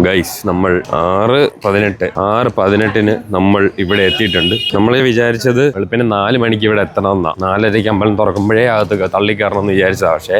Guys നമ്മൾ 6:18 നമ്മൾ ഇവിടെ എത്തിയിട്ടുണ്ട്. നമ്മൾ വിചാരിച്ചത് വെളുപ്പിന് 4 മണിക്ക് ഇവിടെ എത്തണമെന്നാ. 4:30 അമ്പലം തുറക്കുമ്പോഴേ അകത്ത് തള്ളിക്കയറണം എന്ന് വിചാരിച്ചതാ. പക്ഷേ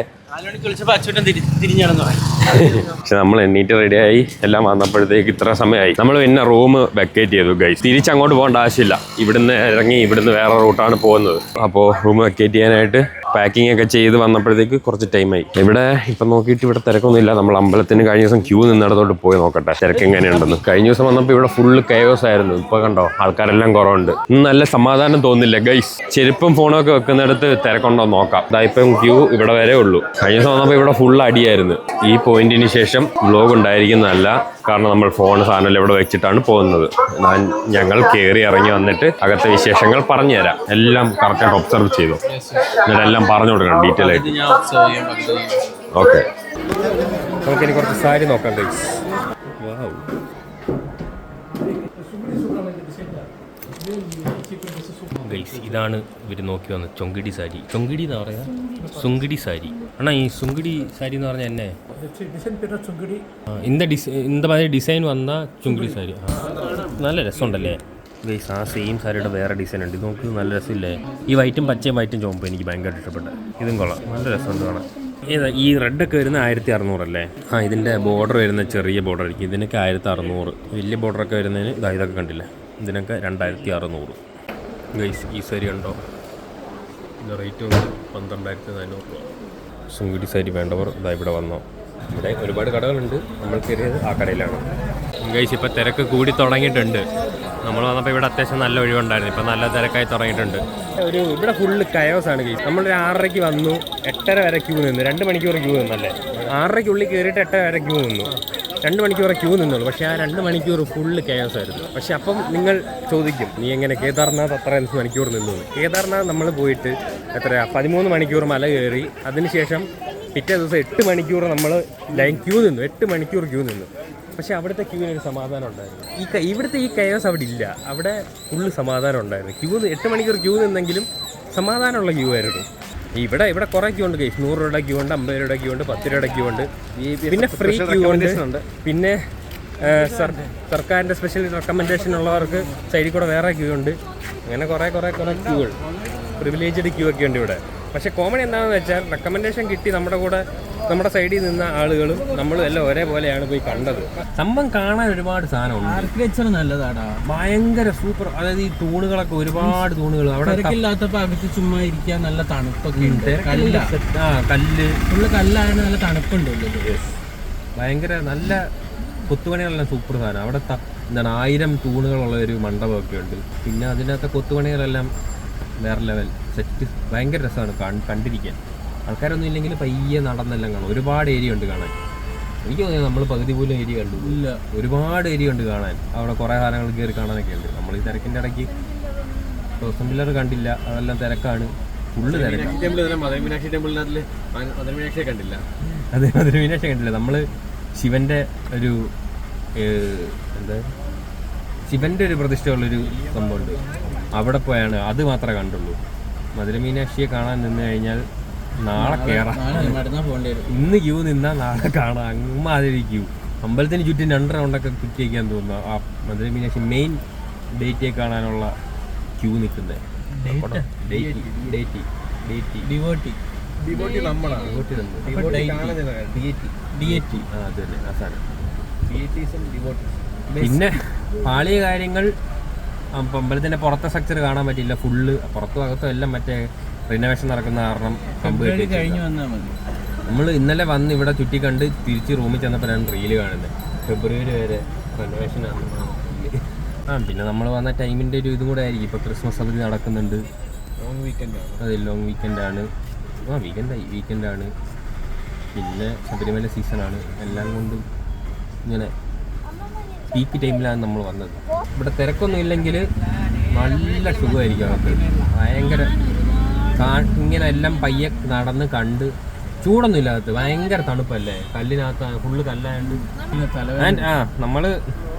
നമ്മൾ എണ്ണീറ്റ് റെഡിയായി എല്ലാം വന്നപ്പോഴത്തേക്ക് ഇത്ര സമയമായി. നമ്മൾ പിന്നെ റൂം വെക്കേറ്റ് ചെയ്തു ഗൈസ്. തിരിച്ചങ്ങോട്ട് പോകേണ്ട ആവശ്യമില്ല. ഇവിടുന്ന് ഇറങ്ങി ഇവിടുന്ന് വേറെ റൂട്ടാണ് പോകുന്നത്. അപ്പോൾ റൂം വെക്കേറ്റ് ചെയ്യാനായിട്ട് പാക്കിംഗ് ഒക്കെ ചെയ്ത് വന്നപ്പോഴത്തേക്ക് കുറച്ച് ടൈമായി. ഇവിടെ ഇപ്പം നോക്കിയിട്ട് ഇവിടെ തിരക്കൊന്നുമില്ല. നമ്മൾ അമ്പലത്തിന് കഴിഞ്ഞ ദിവസം ക്യൂ നിന്നിടത്തോട്ട് പോയി നോക്കട്ടെ തിരക്ക് എങ്ങനെയുണ്ടെന്ന്. കഴിഞ്ഞ ദിവസം വന്നപ്പോൾ ഇവിടെ ഫുള്ള് കെയോസ് ആയിരുന്നു. ഇപ്പൊ കണ്ടോ ആൾക്കാരെല്ലാം കുറവുണ്ട്. ഇന്ന് നല്ല സമാധാനം തോന്നില്ല ഗൈസ്. ചെരുപ്പും ഫോണൊക്കെ വെക്കുന്നിടത്ത് തിരക്കുണ്ടോ നോക്കാം. ഇതായിപ്പം ക്യൂ ഇവിടെ വരെ ഉള്ളൂ. കഴിഞ്ഞ ദിവസം വന്നപ്പോൾ ഇവിടെ ഫുൾ അടിയായിരുന്നു. ഈ പോയിന്റിന് ശേഷം വ്ലോഗ് ഉണ്ടായിരിക്കുന്നതല്ല. കാരണം നമ്മൾ ഫോൺ സാധനം ഇവിടെ വെച്ചിട്ടാണ് പോകുന്നത്. ഞങ്ങൾ കയറി ഇറങ്ങി വന്നിട്ട് അകത്തെ വിശേഷങ്ങൾ പറഞ്ഞു തരാം. എല്ലാം കറക്റ്റായിട്ട് ഒബ്സർവ് ചെയ്തു. എന്നിട്ട് എല്ലാം പറഞ്ഞു കൊടുക്കണം ഡീറ്റെയിൽ ആയിട്ട്. ഓക്കെ, നമുക്കിനി കുറച്ച് സാരി നോക്കാം ഗൈസ്. ഗൈസ് ഇതാണ് ഇവർ നോക്കി വന്നത്. ചൊങ്കിടി സാരി. ചൊങ്കിടി എന്ന് പറയാ സുങ്കിടി സാരി. അണ്ണാ ഈ സുങ്കിടി സാരി എന്ന് പറഞ്ഞാൽ എന്നെ இந்த மாதிரி ഡിസൈൻ വന്ന ചുങ്കിടി സാരി നല്ല രസമുണ്ടല്ലേ ഗൈസ്. ആ സെയിം സാരിയുടെ വേറെ ഡിസൈൻ ഉണ്ട്. ഇത് നോക്ക് നല്ല രസമില്ലേ. ഈ വൈറ്റും പച്ചയും വൈറ്റും ചുവപ്പും എനിക്ക് ഭയങ്കര ഇഷ്ടപ്പെട്ടു. ഇതും കൊള്ളാം, നല്ല രസമുണ്ട് കാണാൻ. ഏതാ ഈ റെഡൊക്കെ വരുന്ന 1600 അല്ലേ? ഇതിൻ്റെ ബോർഡർ വരുന്ന ചെറിയ ബോർഡർ ആയിരിക്കും. ഇതിനൊക്കെ 1600. വലിയ ബോർഡറൊക്കെ വരുന്നതിന് ഇതൊക്കെ കണ്ടില്ലേ, ഇതിനൊക്കെ 2600 ഗൈസ്. ഈ സാരി ഉണ്ടോ? ഇതിൻ്റെ റേറ്റ് വന്ന് 12,400 രൂപ. സുങ്കിടി സാരി വേണ്ടവർ ഇതാ ഇവിടെ വന്നോ. ഇവിടെ ഒരുപാട് കടകളുണ്ട്. നമ്മൾ കയറിയത് ആ കടയിലാണ് ഗൈസ്. ഇപ്പോൾ തിരക്ക് കൂടി തുടങ്ങിയിട്ടുണ്ട്. നമ്മൾ വന്നപ്പോൾ ഇവിടെ അത്യാവശ്യം നല്ല ഒഴിവുണ്ടായിരുന്നു. ഇപ്പം നല്ല തിരക്കായി തുടങ്ങിയിട്ടുണ്ട്. ഇവിടെ ഫുള്ള് കയോസാണ് ഗൈസ്. നമ്മളൊരു 6:30 വന്നു, 8:30 വരെ ക്യൂ നിന്ന്. 2 മണിക്കൂർ ക്യൂ നിന്നല്ലേ. 6:30 കയറിയിട്ട് 8:30 വരെ ക്യൂ നിന്നു. 2 മണിക്കൂർ ക്യൂ നിന്നുള്ളൂ. പക്ഷേ ആ 2 മണിക്കൂർ ഫുള്ള് കയോസായിരുന്നു. പക്ഷെ അപ്പം നിങ്ങൾ ചോദിക്കും, നീ എങ്ങനെ കേദാർനാഥ് അത്ര 5 മണിക്കൂർ നിന്നു? കേദാർനാഥ് നമ്മൾ പോയിട്ട് എത്രയാ 13 മണിക്കൂർ മല കയറി. അതിനുശേഷം പിറ്റേ ദിവസം 8 മണിക്കൂർ നമ്മൾ ലൈൻ ക്യൂ നിന്നു. 8 മണിക്കൂർ ക്യൂ നിന്നു. പക്ഷേ അവിടുത്തെ ക്യൂവിനൊരു സമാധാനം ഉണ്ടായിരുന്നു. ഇവിടുത്തെ ഈ കയോസ് അവിടെ ഇല്ല. അവിടെ ഫുള്ള് സമാധാനം ഉണ്ടായിരുന്നു. 8 മണിക്കൂർ ക്യൂ നിന്നെങ്കിലും സമാധാനമുള്ള ക്യൂ ആയിരുന്നു. ഇവിടെ കുറേ ക്യൂ ഉണ്ട് ഗൈസ്. 100 രൂപയുടെ ക്യൂ ഉണ്ട്, 50 രൂപയുടെ ക്യൂ ഉണ്ട്, 10 രൂപയുടെ ക്യൂ ഉണ്ട്, പിന്നെ ഫ്രീ ക്യൂ ഉണ്ട്. പിന്നെ സർക്കാരിൻ്റെ സ്പെഷ്യൽ റെക്കമെൻഡേഷൻ ഉള്ളവർക്ക് സൈഡിൽ കൂടെ വേറെ ക്യൂ ഉണ്ട്. അങ്ങനെ കുറേ ക്യൂകൾ, പ്രിവിലേജ്ഡ് ക്യൂ ഒക്കെ ഉണ്ട് ഇവിടെ. പക്ഷേ കോമൺ എന്താണെന്ന് വെച്ചാൽ റെക്കമെൻഡേഷൻ കിട്ടി നമ്മുടെ സൈഡിൽ നിന്ന ആളുകളും നമ്മളും എല്ലാം ഒരേപോലെയാണ് പോയി കണ്ടത്. സംഭവം കാണാൻ ഒരുപാട് സാധനമുണ്ട്. ആർക്കിടെക്ചർ നല്ലതാടാ, ഭയങ്കര സൂപ്പർ. അതായത് ഈ തൂണുകളൊക്കെ ഒരുപാട് തൂണുകൾ. അവിടെ തിരക്കില്ലാത്തപ്പോൾ അകത്ത് ചുമ്മാ ഇരിക്കാൻ നല്ല തണുപ്പൊക്കെ ഉണ്ട്. കല്ല് ഫുള്ള് കല്ലാണ്, നല്ല തണുപ്പുണ്ട്. ഭയങ്കര നല്ല കൊത്തുപണികളെല്ലാം സൂപ്പർ സാധനം. അവിടെ എന്താണ് 1000 തൂണുകളുള്ള ഒരു മണ്ഡപമൊക്കെ ഉണ്ട്. പിന്നെ അതിനകത്തെ കൊത്തുപണികളെല്ലാം വേറെ ലെവൽ സെറ്റ്. ഭയങ്കര രസമാണ് കണ്ടിരിക്കാൻ. ആൾക്കാരൊന്നും ഇല്ലെങ്കിൽ പയ്യെ നടന്നെല്ലാം കാണും. ഒരുപാട് ഏരിയ ഉണ്ട് കാണാൻ. എനിക്ക് തോന്നിയത് നമ്മൾ പകുതി പോലും ഏരിയ കണ്ടു ഇല്ല. ഒരുപാട് ഏരിയ ഉണ്ട് കാണാൻ. അവിടെ കുറേ സാധനങ്ങൾ കയറി കാണാനൊക്കെ ഉണ്ട്. നമ്മൾ ഈ തിരക്കിൻ്റെ ഇടയ്ക്ക് ടോസം പില്ലർ കണ്ടില്ല. അതെല്ലാം തിരക്കാണ്, ഫുള്ള് തിരക്കാണ്. മധുരമീനാക്ഷി ടെമ്പിളിനകത്ത് മധുരമീനാക്ഷിയെ കണ്ടില്ല. അതെ, മധുരമീനാക്ഷി കണ്ടില്ല. നമ്മൾ ശിവൻ്റെ ഒരു ശിവൻ്റെ ഒരു പ്രതിഷ്ഠയുള്ളൊരു സംഭവമുണ്ട്. അവിടെ പോയാണ്, അത് മാത്രമേ കണ്ടുള്ളൂ. മധുരമീനാക്ഷിയെ കാണാൻ നിന്ന് കഴിഞ്ഞാൽ നാളെ കയറാം. ഇന്ന് ക്യൂ നിന്നാൽ നാളെ കാണാം. അങ്ങമാതിരി ക്യൂ. അമ്പലത്തിന് ചുറ്റും 2 റൗണ്ടൊക്കെ ചുറ്റിയേക്കാൻ തോന്നുന്നു. ആ മധുരമീനാക്ഷി മെയിൻ ഡേറ്റിയെ കാണാനുള്ള ക്യൂ നിൽക്കുന്നത്. പിന്നെ പാളിയ കാര്യങ്ങൾ അമ്പലത്തിൻ്റെ പുറത്തെ സ്ട്രക്ചർ കാണാൻ പറ്റില്ല. ഫുള്ള് പുറത്തും അകത്തും എല്ലാം മറ്റേ റിനോവേഷൻ നടക്കുന്ന കാരണം കഴിഞ്ഞു വന്നാൽ മതി. നമ്മൾ ഇന്നലെ വന്ന് ഇവിടെ ചുറ്റി കണ്ട് തിരിച്ച് റൂമിൽ ചെന്നപ്പോഴാണ് റീല് കാണുന്നത്. ഫെബ്രുവരി വരെ റിനോവേഷൻ ആണ്. പിന്നെ നമ്മൾ വന്ന ടൈമിൻ്റെ ഒരു ഇതും കൂടെ ആയിരിക്കും. ഇപ്പോൾ ക്രിസ്മസ് അവധി നടക്കുന്നുണ്ട്. ലോങ് വീക്കെൻഡാണ്. അതെ, ലോങ് വീക്കെൻഡാണ്. വീക്കെൻഡാണ്. പിന്നെ ശബരിമല സീസണാണ്. എല്ലാം കൊണ്ടും ഇങ്ങനെ പീക്ക് ടൈമിലാണ് നമ്മൾ വന്നത്. ഇവിടെ തിരക്കൊന്നും ഇല്ലെങ്കിൽ നല്ല സുഖമായിരിക്കും അകത്ത്. ഭയങ്കര ഇങ്ങനെ എല്ലാം പയ്യെ നടന്ന് കണ്ട് ചൂടൊന്നും ഇല്ലാത്ത ഭയങ്കര തണുപ്പല്ലേ. കല്ലിനകത്ത് ഫുള്ള് കല്ലായതുകൊണ്ട്.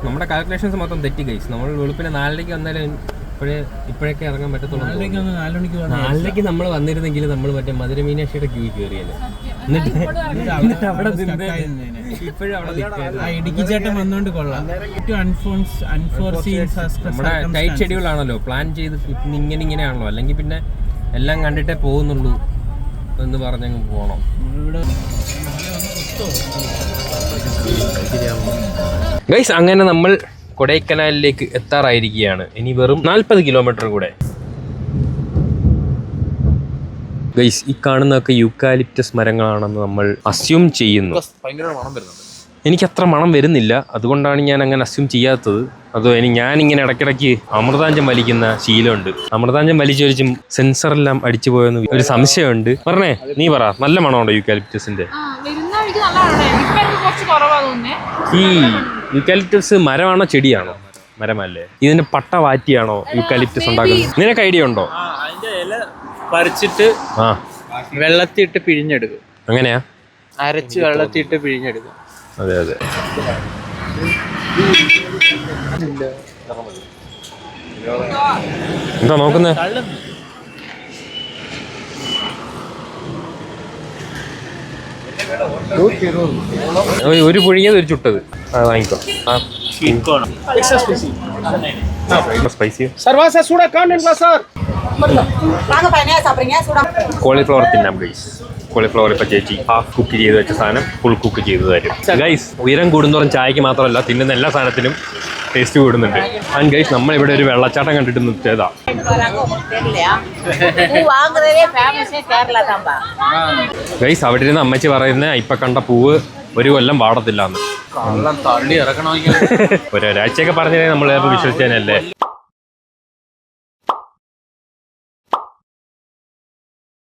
നമ്മുടെ കാൽക്കുലേഷൻസ് മൊത്തം തെറ്റി ഗൈസ്. നമ്മൾ വെളുപ്പിനെ 4:30 വന്നാലും ഇപ്പോഴൊക്കെ ഇറങ്ങാൻ പറ്റത്തുള്ളൂ. 4 നമ്മൾ വന്നിരുന്നെങ്കിൽ നമ്മൾ മറ്റേ മധുര മീനാക്ഷിയുടെ ക്യൂ കയറിയല്ലേ. എന്നിട്ട് അവിടെ ഇപ്പോഴും അവിടെ ഇടുക്കി ചേട്ടൻ വന്നോണ്ട് കൊള്ളാം. നമ്മുടെ ടൈറ്റ് ഷെഡ്യൂൾ ആണല്ലോ, പ്ലാൻ ചെയ്ത് ഇങ്ങനെയാണല്ലോ. അല്ലെങ്കിൽ പിന്നെ എല്ലാം കണ്ടിട്ടേ പോകുന്നുള്ളൂ എന്ന് പറഞ്ഞങ്ങ് പോകണം. ഗൈസ്, അങ്ങനെ നമ്മൾ കൊടൈക്കനാലിലേക്ക് എത്താറായിരിക്കുകയാണ്. ഇനി വെറും 40 കിലോമീറ്റർ കൂടെ. ഗൈസ്, ഈ കാണുന്നതൊക്കെ യൂക്കാലിപ്റ്റസ് മരങ്ങളാണെന്ന് നമ്മൾ അസ്യൂം ചെയ്യുന്നു. എനിക്കത്ര മണം വരുന്നില്ല, അതുകൊണ്ടാണ് ഞാൻ അങ്ങനെ അസ്യൂം ചെയ്യാത്തത്. അതോ ഞാനിങ്ങനെ ഇടയ്ക്കിടയ്ക്ക് അമൃതാഞ്ജം വലിക്കുന്ന ശീലമുണ്ട്. അമൃതാഞ്ജം വലിച്ചൊരിച്ച് സെൻസറെല്ലാം അടിച്ചു പോയെന്ന് ഒരു സംശയമുണ്ട്. പറഞ്ഞേ, നീ പറ, നല്ല മണമുണ്ടോ യൂക്കാലിപ്റ്റസിന്റെ? ഈ യൂക്കാലിപ്റ്റസ് മരമാണോ ചെടിയാണോ? മരമല്ലേ. ഇതിന്റെ പട്ട വാറ്റിയാണോ യൂക്കാലിപ്റ്റസ് ഉണ്ടാക്കുന്നത്? നിനക്ക് ഐഡിയ ഉണ്ടോ? അതിന്റെ ഇല പറിച്ചിട്ട് വെള്ളത്തിട്ട് പിഴിഞ്ഞെടുക്കും. അങ്ങനെയാ? അരച്ച് വെള്ളത്തിട്ട് പിഴിഞ്ഞെടുക്കും. അതെ അതെ. എന്താ നോക്കുന്നേ? ഒരു പുഴുങ്ങിയത് ഒരു ചുട്ടത് വാങ്ങിക്കോ. കോളിഫ്ലവർ തിന്നാം ഗൈസ്. കോളിഫ്ലവർ ഇപ്പം ചേച്ചി ഹാഫ് കുക്ക് ചെയ്ത് വെച്ച സാധനം ഫുൾ കുക്ക് ചെയ്ത് തരും. ഗൈസ്, ഉയരം കൂടുന്തോറും ചായക്ക് മാത്രമല്ല തിന്നുന്ന എല്ലാ സാധനത്തിനും ടേസ്റ്റ് കൂടുന്നുണ്ട്. ആൻഡ് ഗൈസ്, നമ്മളിവിടെ ഒരു വെള്ളച്ചാട്ടം കണ്ടിട്ട് നിർത്തിയതാ. ഗൈസ്, അവിടെ ഇരുന്ന് അമ്മച്ചി പറയുന്ന ഇപ്പൊ കണ്ട പൂവ് ഒരു കൊല്ലം പാടത്തില്ലാന്ന്. ഒരാഴ്ചയൊക്കെ പറഞ്ഞേ നമ്മൾ വിശ്വസിച്ചേനല്ലേ.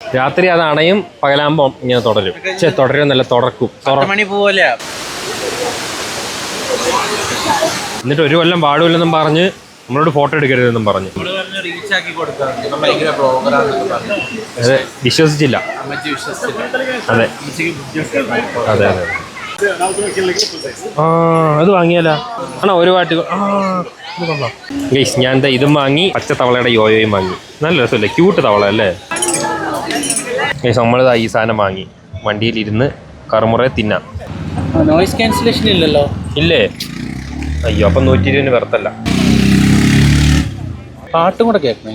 രാത്രി അത് അണയും, പകലാകുമ്പോൾ ഇങ്ങനെ തുടരും. തുടരും നല്ല തുടക്കും. എന്നിട്ട് ഒരു കൊല്ലം പാടില്ലെന്നും പറഞ്ഞ് നമ്മളോട് ഫോട്ടോ എടുക്കരുതെന്നും പറഞ്ഞു. അതെ, വിശ്വസിച്ചില്ല. അതെ അതെ അതെ. അത് വാങ്ങിയാലോ? ആണോ? ഒരു വാട്ടി. ഗൈസ്, ഞാൻ എന്താ ഇതും വാങ്ങി, പച്ച തവളയുടെ യോയോയും വാങ്ങി. നല്ല രസമല്ലേ? ക്യൂട്ട് തവള അല്ലേ? ഗൈസ്, നമ്മളിതാ ഈ സാധനം വാങ്ങി വണ്ടിയിലിരുന്ന് കറുമുറയെ തിന്നാം. നോയിസ് ക്യാൻസലേഷൻ ഇല്ലല്ലോ? ഇല്ലേ? അയ്യോ, അപ്പം 120 വെറുത്തല്ല. പാട്ടും കൂടെ കേൾക്കണം.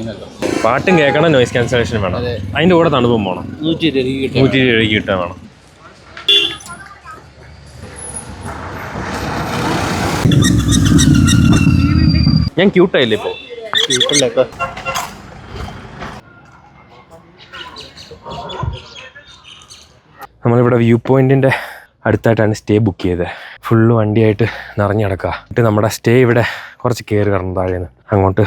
പാട്ടും കേൾക്കണം, നോയിസ് ക്യാൻസലേഷൻ വേണം. അതിൻ്റെ കൂടെ തണുപ്പും വേണം. 120 രൂപയ്ക്ക് കിട്ടാൻ വേണം. ഞാൻ ക്യൂട്ടായില്ലേ ഇപ്പോൾ? നമ്മളിവിടെ വ്യൂ പോയിന്റിൻ്റെ അടുത്തായിട്ടാണ് സ്റ്റേ ബുക്ക് ചെയ്തത്. ഫുള്ള് വണ്ടിയായിട്ട് നിറഞ്ഞു കിടക്കുക. എന്നിട്ട് നമ്മുടെ സ്റ്റേ ഇവിടെ കുറച്ച് കയറി കയറണം. താഴേന്ന് അങ്ങോട്ട്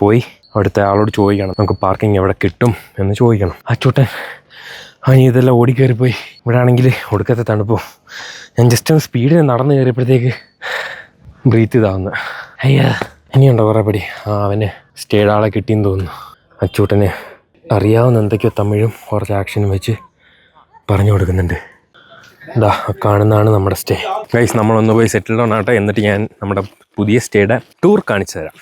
പോയി അവിടുത്തെ ആളോട് ചോദിക്കണം നമുക്ക് പാർക്കിംഗ് എവിടെ കിട്ടും എന്ന് ചോദിക്കണം. അച്ചൂട്ടൻ ഇതെല്ലാം ഓടിക്കയറിപ്പോയി. ഇവിടെ ആണെങ്കിൽ ഒടുക്കത്തെ തണുപ്പോ. ഞാൻ ജസ്റ്റ് ഒന്ന് സ്പീഡിൽ നടന്ന് കയറിയപ്പോഴത്തേക്ക് ബ്രീത്ത് ഇതാവുന്നു. അയ്യാ, ഇനിയുണ്ടോ കുറേ പടി. അവന് സ്റ്റേയുടെ ആളെ കിട്ടിയെന്ന് തോന്നുന്നു. അച്ചൂട്ടന് അറിയാവുന്ന എന്തൊക്കെയോ തമിഴും കുറച്ച് ആക്ഷനും വെച്ച് പറഞ്ഞു കൊടുക്കുന്നുണ്ട്. ഇതാ കാണുന്നതാണ് നമ്മുടെ സ്റ്റേ. ഗൈസ്, നമ്മളൊന്ന് പോയി സെറ്റിൽ ഡൗൺ ആട്ടെ. എന്നിട്ട് ഞാൻ നമ്മുടെ പുതിയ സ്റ്റേയുടെ ടൂർ കാണിച്ചു തരാം.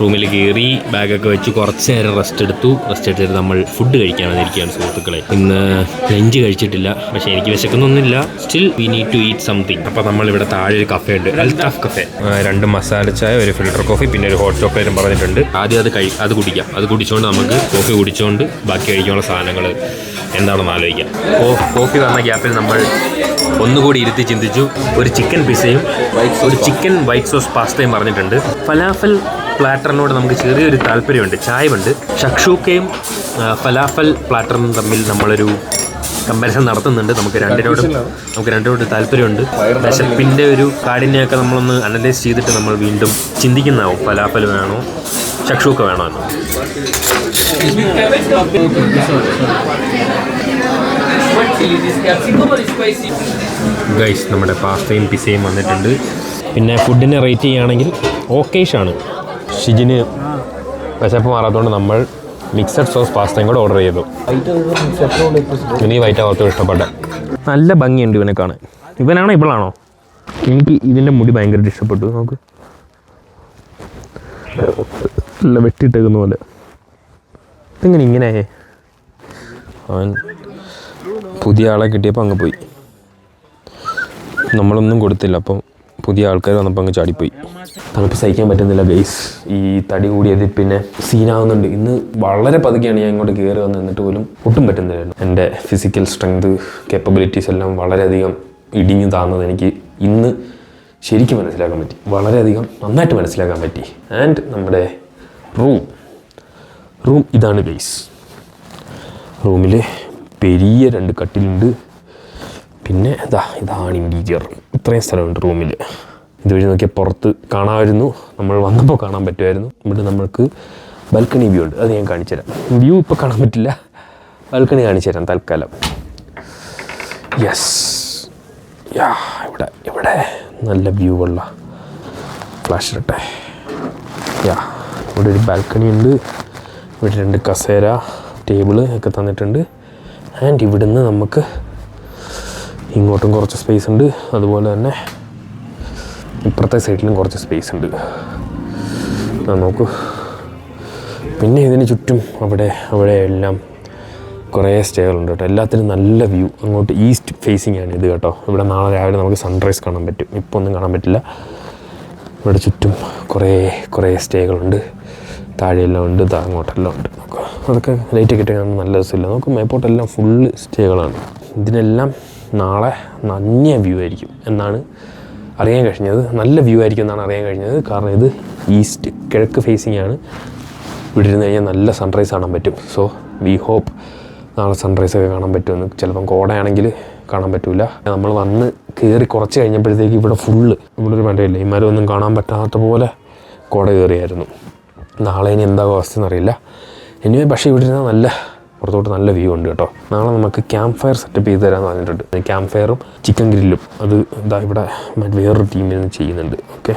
റൂമിൽ കയറി ബാഗൊക്കെ വെച്ച് കുറച്ച് നേരം റെസ്റ്റ് എടുത്തിട്ട് നമ്മൾ ഫുഡ് കഴിക്കാൻ വന്നിരിക്കുകയാണ് സുഹൃത്തുക്കളെ. ഇന്ന് ലഞ്ച് കഴിച്ചിട്ടില്ല, പക്ഷേ എനിക്ക് വിശക്കുന്നൊന്നുമില്ല. Still we need to eat something. അപ്പോൾ നമ്മളിവിടെ താഴെ ഒരു കഫേ ഉണ്ട്, അൽത്താഫ് കഫേ. 2 മസാല ചായ, ഒരു ഫിൽറ്റർ കോഫി, പിന്നെ ഒരു ഹോട്ട് ചോക്ലേറ്റും പറഞ്ഞിട്ടുണ്ട്. ആദ്യം അത് കുടിക്കാം. അത് കുടിച്ചുകൊണ്ട് നമുക്ക് കോഫി കുടിച്ചുകൊണ്ട് ബാക്കി കഴിക്കാനുള്ള സാധനങ്ങൾ എന്താണെന്ന് ആലോചിക്കാം. കോഫി വന്ന ഗ്യാപ്പിൽ നമ്മൾ ഒന്നുകൂടി ഇരുത്തി ചിന്തിച്ചു. ഒരു ചിക്കൻ പിസയും ഒരു ചിക്കൻ വൈറ്റ് സോസ് പാസ്തയും പറഞ്ഞിട്ടുണ്ട്. ഫലാഫൽ പ്ലാറ്ററിനോട് നമുക്ക് ചെറിയൊരു താല്പര്യമുണ്ട്. ചായവുണ്ട്. ഷക്ഷൂക്കയും ഫലാഫൽ പ്ലാറ്ററും തമ്മിൽ നമ്മളൊരു കമ്പാരിസൺ നടത്തുന്നുണ്ട്. നമുക്ക് രണ്ടിനോട് താല്പര്യമുണ്ട്. വിശപ്പിൻ്റെ ഒരു കാഠിന്യമൊക്കെ നമ്മളൊന്ന് അനലൈസ് ചെയ്തിട്ട് നമ്മൾ വീണ്ടും ചിന്തിക്കുന്നതാവും ഫലാഫൽ വേണോ ഷക്ഷൂക്ക വേണോ എന്ന്. ഗൈസ്, നമ്മുടെ പാസ്തയും പിസയും വന്നിട്ടുണ്ട്. പിന്നെ ഫുഡിനെ റേറ്റ് ചെയ്യുകയാണെങ്കിൽ ഓക്കേഷാണ്. ഷിജിന് വിശപ്പ് മാറാത്തതുകൊണ്ട് നമ്മൾ മിക്സഡ് സോസ് പാസ്തയും കൂടെ ഓർഡർ ചെയ്തു. ഇനി വൈറ്റ് ആവാത്ത ഇഷ്ടപ്പെട്ട. നല്ല ഭംഗിയുണ്ട് ഇവനെ കാണാൻ. ഇവനാണോ ഇവളാണോ? എനിക്ക് ഇതിൻ്റെ മുടി ഭയങ്കരമായിട്ട് ഇഷ്ടപ്പെട്ടു. നമുക്ക് നല്ല വെട്ടിയിട്ടേക്കുന്ന പോലെ. ഇതെങ്ങനെ ഇങ്ങനെ? അവൻ പുതിയ ആളെ കിട്ടിയപ്പോൾ അങ്ങ് പോയി. നമ്മളൊന്നും കൊടുത്തില്ല, അപ്പം പുതിയ ആൾക്കാർ വന്നപ്പോൾ അങ്ങ് ചാടിപ്പോയി. തണുപ്പ് സഹിക്കാൻ പറ്റുന്നില്ല ഗൈസ്. ഈ തടി കൂടിയത് പിന്നെ സീനാവുന്നുണ്ട്. ഇന്ന് വളരെ പതുക്കെയാണ് ഞാൻ ഇങ്ങോട്ട് കയറി വന്ന് നിന്നിട്ട് പോലും ഒട്ടും പറ്റുന്നില്ലായിരുന്നു. എൻ്റെ ഫിസിക്കൽ സ്ട്രെങ്ത് കേപ്പബിലിറ്റീസ് എല്ലാം വളരെയധികം ഇടിഞ്ഞു താന്നത് എനിക്ക് ഇന്ന് ശരിക്കും മനസ്സിലാക്കാൻ പറ്റി. വളരെയധികം നന്നായിട്ട് മനസ്സിലാക്കാൻ പറ്റി. ആൻഡ് നമ്മുടെ റൂം ഇതാണ് ഗൈസ്. റൂമിൽ പെരിയ 2 കട്ടിലുണ്ട്. പിന്നെ ഇതാണ് ഇൻറ്റീരിയർ. ഇത്രയും സ്ഥലമുണ്ട് റൂമിൽ. ഇതുവഴി നോക്കിയാൽ പുറത്ത് കാണാമായിരുന്നു. നമ്മൾ വന്നപ്പോൾ കാണാൻ പറ്റുമായിരുന്നു. ഇവിടെ നമ്മൾക്ക് ബാൽക്കണി വ്യൂ ഉണ്ട്. അത് ഞാൻ കാണിച്ചു തരാം. വ്യൂ ഇപ്പോൾ കാണാൻ പറ്റില്ല, ബാൽക്കണി കാണിച്ചു തരാം തൽക്കാലം. യെസ്, ഇവിടെ നല്ല വ്യൂ ഉള്ള ഫ്ലാഷ് ഇട്ടെ. ഇവിടെ ഒരു ബാൽക്കണി ഉണ്ട്. ഇവിടെ 2 കസേര, ടേബിള് ഒക്കെ തന്നിട്ടുണ്ട്. ആൻഡ് ഇവിടുന്ന് നമുക്ക് ഇങ്ങോട്ടും കുറച്ച് സ്പേസ് ഉണ്ട്. അതുപോലെ തന്നെ ഇപ്പുറത്തെ സൈഡിലും കുറച്ച് സ്പേസ് ഉണ്ട്. നോക്കൂ. പിന്നെ ഇതിന് ചുറ്റും അവിടെ എല്ലാം കുറേ സ്റ്റേകളുണ്ട് കേട്ടോ. എല്ലാത്തിനും നല്ല വ്യൂ. അങ്ങോട്ട് ഈസ്റ്റ് ഫേസിങ് ആണ് ഇത് കേട്ടോ. ഇവിടെ നാളെ രാവിലെ നമുക്ക് സൺറൈസ് കാണാൻ പറ്റും. ഇപ്പോൾ ഒന്നും കാണാൻ പറ്റില്ല. ഇവിടെ ചുറ്റും കുറേ സ്റ്റേകളുണ്ട്. താഴെയെല്ലാം ഉണ്ട്, അങ്ങോട്ടെല്ലാം ഉണ്ട്. നോക്കുക, അതൊക്കെ ലൈറ്റൊക്കെ ഇട്ട് കാണാൻ നല്ല രസമില്ല. നമുക്ക് മേപ്പോട്ടെല്ലാം ഫുള്ള് സ്റ്റേകളാണ്. ഇതിനെല്ലാം നാളെ നല്ല വ്യൂ ആയിരിക്കും എന്നാണ് അറിയാൻ കഴിഞ്ഞത്. നല്ല വ്യൂ ആയിരിക്കും എന്നാണ് അറിയാൻ കഴിഞ്ഞത്. കാരണം ഇത് ഈസ്റ്റ് കിഴക്ക് ഫേസിങ് ആണ്. ഇവിടെ ഇരുന്ന് കഴിഞ്ഞാൽ നല്ല സൺറൈസ് കാണാൻ പറ്റും. സോ വി ഹോപ്പ് നാളെ സൺറൈസൊക്കെ കാണാൻ പറ്റുമെന്ന്. ചിലപ്പം കോടയാണെങ്കിൽ കാണാൻ പറ്റില്ല. നമ്മൾ വന്ന് കയറി കുറച്ച് കഴിഞ്ഞപ്പോഴത്തേക്ക് ഇവിടെ ഫുള്ള് ഇവിടെ ഒരു മരമില്ല. ഈ മരം ഒന്നും കാണാൻ പറ്റാത്ത പോലെ കോട കയറിയായിരുന്നു. നാളെ ഇനി എന്താകും അവസ്ഥ എന്നറിയില്ല. എനിവേ പക്ഷേ ഇവിടെ ഇരുന്നാൽ നല്ല പുറത്തോട്ട് നല്ല വ്യൂ ഉണ്ട് കേട്ടോ. നാളെ നമുക്ക് ക്യാമ്പ് ഫയർ സെറ്റപ്പ് ചെയ്ത് തരാമെന്ന് പറഞ്ഞിട്ടുണ്ട്. ക്യാമ്പ് ഫയറും ചിക്കൻ ഗ്രില്ലും അത് ഇവിടെ വേറൊരു ടീമിൽ നിന്ന് ചെയ്യുന്നുണ്ട്. ഓക്കെ,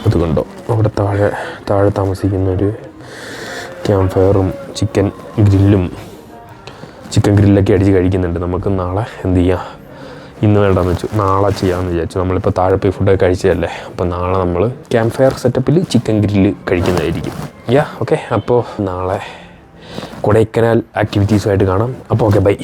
അതുകൊണ്ടോ അവിടെ താഴെ താമസിക്കുന്നൊരു ക്യാമ്പ് ഫയറും ചിക്കൻ ഗ്രില്ലൊക്കെ അടിച്ച് കഴിക്കുന്നുണ്ട്. നമുക്ക് നാളെ എന്ത് ചെയ്യാം, ഇന്ന് വേണ്ടെന്ന് വെച്ചു നാളെ ചെയ്യാമെന്ന് വിചാരിച്ചു. നമ്മളിപ്പോൾ താഴെ പോയി ഫുഡൊക്കെ കഴിച്ചതല്ലേ. അപ്പോൾ നാളെ നമ്മൾ ക്യാമ്പ് ഫയർ സെറ്റപ്പിൽ ചിക്കൻ ഗ്രില്ല് കഴിക്കുന്നതായിരിക്കും. ഓക്കെ, അപ്പോൾ നാളെ കൊടൈക്കനാൽ ആക്ടിവിറ്റീസുമായിട്ട് കാണാം. അപ്പോൾ ഓക്കെ, ബൈ.